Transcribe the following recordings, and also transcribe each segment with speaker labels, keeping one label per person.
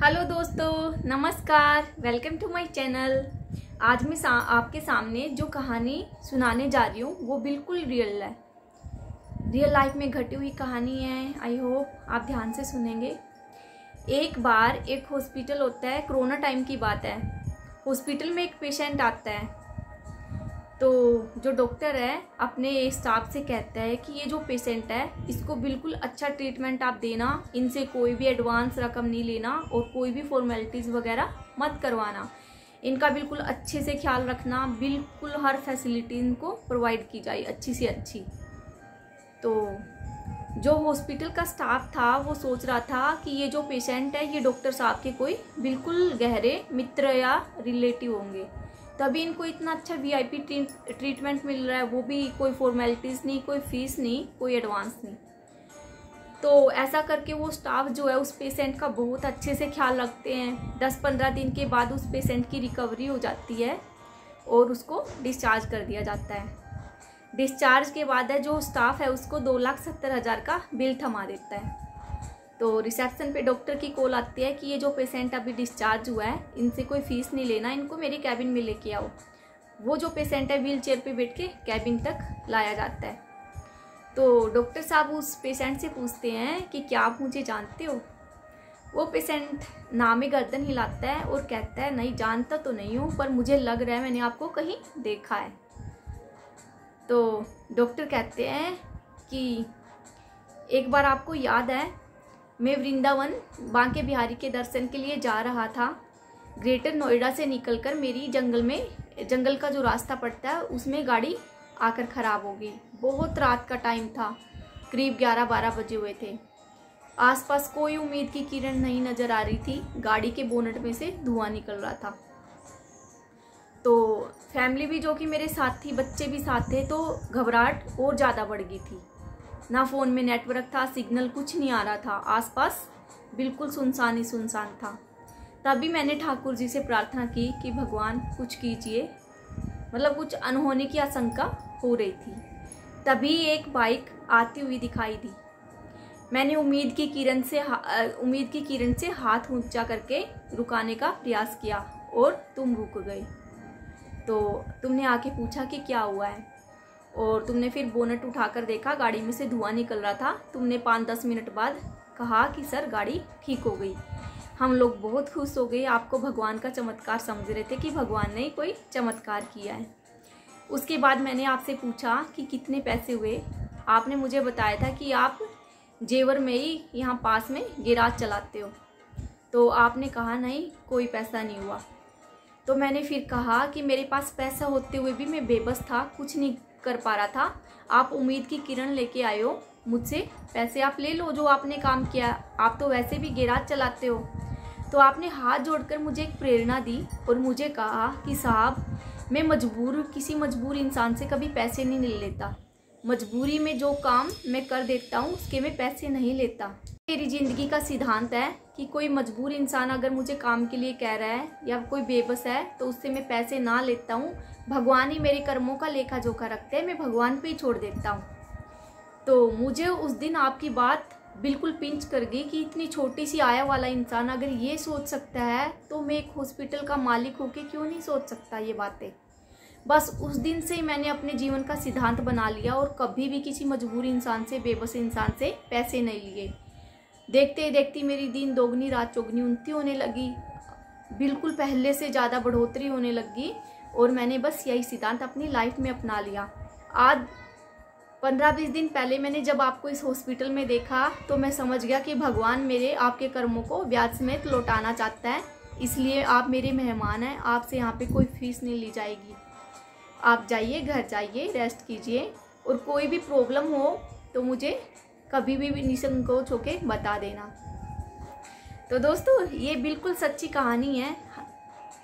Speaker 1: Hello दोस्तों, नमस्कार। Welcome to my channel. आज मैं आपके सामने जो कहानी सुनाने जा रही हूँ वो बिल्कुल रियल लाइफ में घटी हुई कहानी है। आई होप आप ध्यान से सुनेंगे। एक बार एक हॉस्पिटल होता है, कोरोना टाइम की बात है। हॉस्पिटल में एक पेशेंट आता है तो जो डॉक्टर है अपने स्टाफ से कहता है कि ये जो पेशेंट है इसको बिल्कुल अच्छा ट्रीटमेंट आप देना, इनसे कोई भी एडवांस रकम नहीं लेना और कोई भी फॉर्मेलिटीज़ वगैरह मत करवाना, इनका बिल्कुल अच्छे से ख्याल रखना, बिल्कुल हर फैसिलिटी इनको प्रोवाइड की जाए अच्छी से अच्छी। तो जो हॉस्पिटल का स्टाफ था वो सोच रहा था कि ये जो पेशेंट है ये डॉक्टर साहब के कोई बिल्कुल गहरे मित्र या रिलेटिव होंगे, तभी इनको इतना अच्छा वीआईपी ट्रीटमेंट मिल रहा है, वो भी कोई फॉर्मेलिटीज़ नहीं, कोई फीस नहीं, कोई एडवांस नहीं। तो ऐसा करके वो स्टाफ जो है उस पेशेंट का बहुत अच्छे से ख्याल रखते हैं। 10-15 दिन के बाद उस पेशेंट की रिकवरी हो जाती है और उसको डिस्चार्ज कर दिया जाता है। डिस्चार्ज के बाद है जो स्टाफ है उसको 2,70,000 का बिल थमा देता है। तो रिसेप्शन पे डॉक्टर की कॉल आती है कि ये जो पेशेंट अभी डिस्चार्ज हुआ है इनसे कोई फीस नहीं लेना, इनको मेरे कैबिन में लेके आओ। वो जो पेशेंट है व्हील चेयर पे बैठ के कैबिन तक लाया जाता है। तो डॉक्टर साहब उस पेशेंट से पूछते हैं कि क्या आप मुझे जानते हो। वो पेशेंट नामे गर्दन हिलाता है और कहता है नहीं, जानता तो नहीं हूँ, पर मुझे लग रहा है मैंने आपको कहीं देखा है। तो डॉक्टर कहते हैं कि एक बार आपको याद है मैं वृंदावन बांके बिहारी के दर्शन के लिए जा रहा था। ग्रेटर नोएडा से निकलकर मेरी जंगल का जो रास्ता पड़ता है उसमें गाड़ी आकर ख़राब हो गई। बहुत रात का टाइम था, करीब 11-12 बजे हुए थे। आसपास कोई उम्मीद की किरण नहीं नज़र आ रही थी। गाड़ी के बोनट में से धुआं निकल रहा था। तो फैमिली भी जो कि मेरे साथ थी, बच्चे भी साथ थे, तो घबराहट और ज़्यादा बढ़ गई थी। ना फ़ोन में नेटवर्क था, सिग्नल कुछ नहीं आ रहा था, आसपास बिल्कुल सुनसान ही सुनसान था। तभी मैंने ठाकुर जी से प्रार्थना की कि भगवान कुछ कीजिए, मतलब कुछ अनहोनी की आशंका हो रही थी। तभी एक बाइक आती हुई दिखाई दी। मैंने उम्मीद की किरण से हाथ ऊंचा करके रुकाने का प्रयास किया और तुम रुक गए। तो तुमने आके पूछा कि क्या हुआ है और तुमने फिर बोनट उठाकर देखा, गाड़ी में से धुआं निकल रहा था। तुमने 5-10 मिनट बाद कहा कि सर गाड़ी ठीक हो गई। हम लोग बहुत खुश हो गए, आपको भगवान का चमत्कार समझ रहे थे कि भगवान ने कोई चमत्कार किया है। उसके बाद मैंने आपसे पूछा कि कितने पैसे हुए। आपने मुझे बताया था कि आप जेवर में ही यहाँ पास में गैराज चलाते हो। तो आपने कहा नहीं, कोई पैसा नहीं हुआ। तो मैंने फिर कहा कि मेरे पास पैसा होते हुए भी मैं बेबस था, कुछ नहीं कर पा रहा था। आप उम्मीद की किरण लेके आए हो, मुझसे पैसे आप ले लो जो आपने काम किया, आप तो वैसे भी गैराज चलाते हो। तो आपने हाथ जोड़कर मुझे एक प्रेरणा दी और मुझे कहा कि साहब मैं किसी मजबूर इंसान से कभी पैसे नहीं ले लेता। मजबूरी में जो काम मैं कर देता हूँ उसके मैं पैसे नहीं लेता। मेरी ज़िंदगी का सिद्धांत है कि कोई मजबूर इंसान अगर मुझे काम के लिए कह रहा है या कोई बेबस है तो उससे मैं पैसे ना लेता हूँ। भगवान ही मेरे कर्मों का लेखा जोखा रखते हैं, मैं भगवान पे ही छोड़ देता हूँ। तो मुझे उस दिन आपकी बात बिल्कुल पिंच कर गई कि इतनी छोटी सी आया वाला इंसान अगर ये सोच सकता है तो मैं एक हॉस्पिटल का मालिक होके क्यों नहीं सोच सकता ये बातें। बस उस दिन से ही मैंने अपने जीवन का सिद्धांत बना लिया और कभी भी किसी मजबूर इंसान से, बेबस इंसान से पैसे नहीं लिए। देखते ही देखते मेरी दिन दोगुनी रात चौगुनी उन्नति होने लगी, बिल्कुल पहले से ज़्यादा बढ़ोतरी होने लगी और मैंने बस यही सिद्धांत अपनी लाइफ में अपना लिया। आज 15-20 दिन पहले मैंने जब आपको इस हॉस्पिटल में देखा तो मैं समझ गया कि भगवान मेरे आपके कर्मों को ब्याज समेत लौटाना चाहता है, इसलिए आप मेरे मेहमान हैं। आपसे यहाँ पे कोई फीस नहीं ली जाएगी। आप जाइए, घर जाइए, रेस्ट कीजिए और कोई भी प्रॉब्लम हो तो मुझे कभी भी निसंकोच होके बता देना। तो दोस्तों ये बिल्कुल सच्ची कहानी है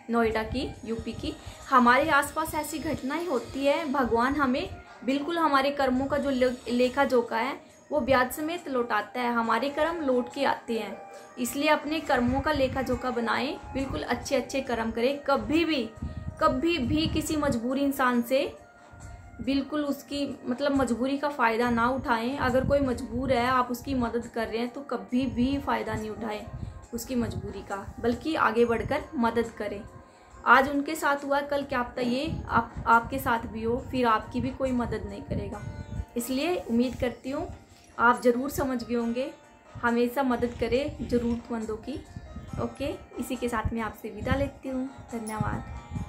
Speaker 1: नोएडा की, यूपी की। हमारे आसपास ऐसी घटनाएं होती है। भगवान हमें बिल्कुल हमारे कर्मों का जो लेखा जोखा है वो ब्याज समेत लौटाता है। हमारे कर्म लौट के आते हैं, इसलिए अपने कर्मों का लेखा जोखा बनाएं, बिल्कुल अच्छे अच्छे कर्म करें। कभी भी किसी मजबूर इंसान से बिल्कुल उसकी मतलब मजबूरी का फ़ायदा ना उठाएं। अगर कोई मजबूर है, आप उसकी मदद कर रहे हैं तो कभी भी फ़ायदा नहीं उठाएं। उसकी मजबूरी का, बल्कि आगे बढ़कर मदद करें। आज उनके साथ हुआ, कल क्या पता ये आपके साथ भी हो, फिर आपकी भी कोई मदद नहीं करेगा। इसलिए उम्मीद करती हूँ आप ज़रूर समझ गए होंगे। हमेशा मदद करें ज़रूरतमंदों की। ओके, इसी के साथ मैं आपसे विदा लेती हूँ। धन्यवाद।